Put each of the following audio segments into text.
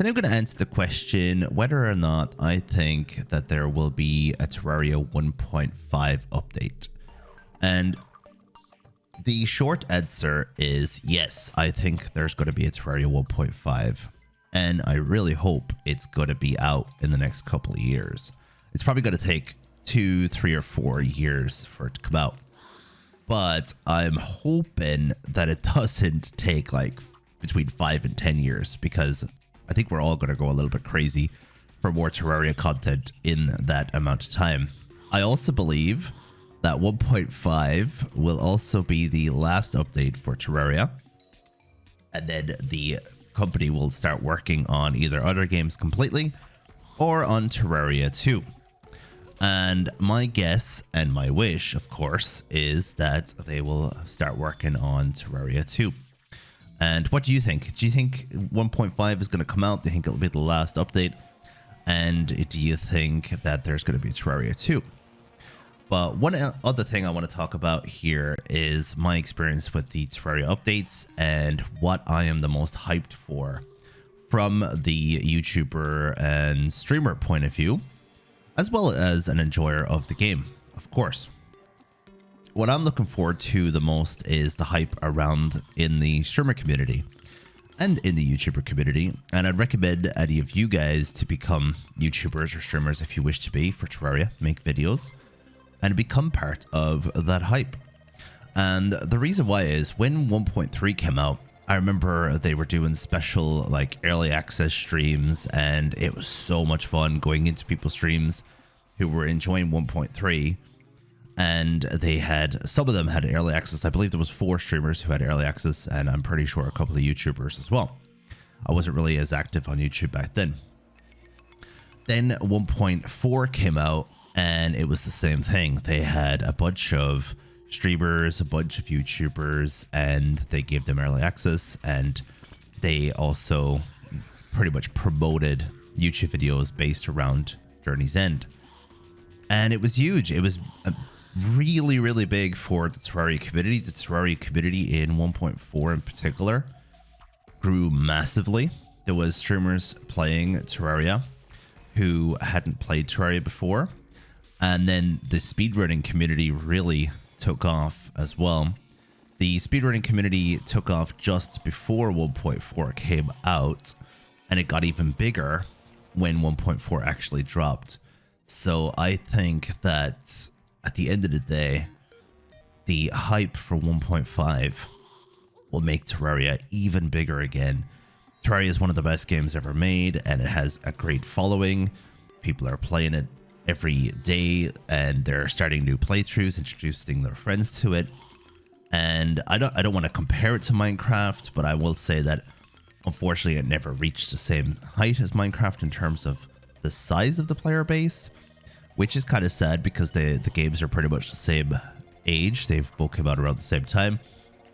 Then I'm going to answer the question whether or not I think that there will be a Terraria 1.5 update. And the short answer is yes, I think there's going to be a Terraria 1.5. And I really hope it's going to be out in the next couple of years. It's probably going to take 2, 3, or 4 years for it to come out. But I'm hoping that it doesn't take like between 5 and 10 years, because I think we're all going to go a little bit crazy for more Terraria content in that amount of time. I also believe that 1.5 will also be the last update for Terraria. And then the company will start working on either other games completely or on Terraria 2. And my guess and my wish, of course, is that they will start working on Terraria 2. And what do you think? Do you think 1.5 is going to come out? Do you think it'll be the last update? And do you think that there's going to be Terraria 2? But one other thing I want to talk about here is my experience with the Terraria updates and what I am the most hyped for from the YouTuber and streamer point of view, as well as an enjoyer of the game, of course. What I'm looking forward to the most is the hype around in the streamer community and in the YouTuber community. And I'd recommend any of you guys to become YouTubers or streamers if you wish to be for Terraria, make videos, and become part of that hype. And the reason why is when 1.3 came out, I remember they were doing special like early access streams, and it was so much fun going into people's streams who were enjoying 1.3. And they had, some of them had early access. I believe there was 4 streamers who had early access, and I'm pretty sure a couple of YouTubers as well. I wasn't really as active on YouTube back then. Then 1.4 came out, and it was the same thing. They had a bunch of streamers, a bunch of YouTubers, and they gave them early access, and they also pretty much promoted YouTube videos based around Journey's End. And it was huge. It was really, really big for the Terraria community. The Terraria community in 1.4 in particular grew massively. There was streamers playing Terraria who hadn't played Terraria before. And then the speedrunning community really took off as well. The speedrunning community took off just before 1.4 came out, and it got even bigger when 1.4 actually dropped. So I think that at the end of the day, the hype for 1.5 will make Terraria even bigger again. Terraria is one of the best games ever made, and it has a great following. People are playing it every day, and they're starting new playthroughs, introducing their friends to it. And I don't want to compare it to Minecraft, but I will say that unfortunately it never reached the same height as Minecraft in terms of the size of the player base, which is kind of sad because the games are pretty much the same age. They've both come out around the same time,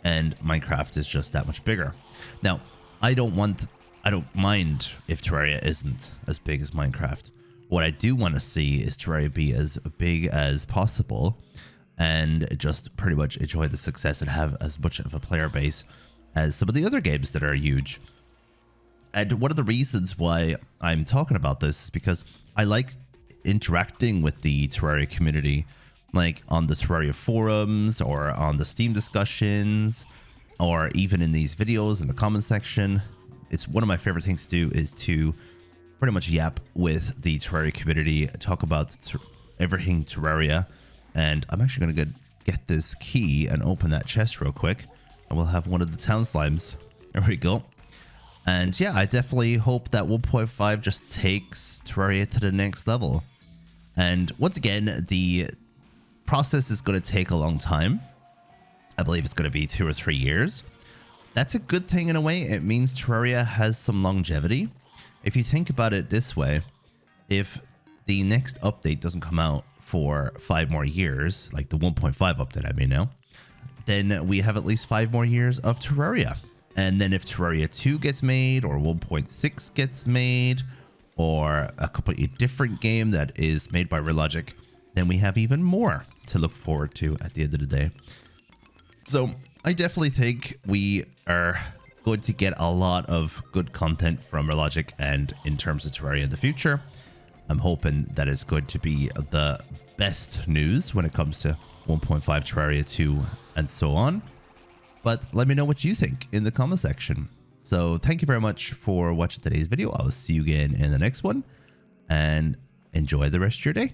and Minecraft is just that much bigger. Now, I don't mind if Terraria isn't as big as Minecraft. What I do want to see is Terraria be as big as possible and just pretty much enjoy the success and have as much of a player base as some of the other games that are huge. And one of the reasons why I'm talking about this is because I like interacting with the Terraria community, like on the Terraria forums or on the Steam discussions, or even in these videos in the comment section. It's one of my favorite things to do is to pretty much yap with the Terraria community, talk about everything Terraria. And I'm actually going to get this key and open that chest real quick, and we'll have one of the town slimes. There we go. And yeah, I definitely hope that 1.5 just takes Terraria to the next level. And once again, the process is going to take a long time. I believe it's going to be 2 or 3 years. That's a good thing in a way. It means Terraria has some longevity. If you think about it this way, if the next update doesn't come out for 5 more years, like the 1.5 update I mean now, then we have at least 5 more years of Terraria. And then if Terraria 2 gets made, or 1.6 gets made, or a completely different game that is made by Relogic, then we have even more to look forward to at the end of the day. So I definitely think we are going to get a lot of good content from Logic and in terms of Terraria in the future. I'm hoping that it's going to be the best news when it comes to 1.5 Terraria 2 and so on. But let me know what you think in the comment section. So thank you very much for watching today's video. I'll see you again in the next one, and enjoy the rest of your day.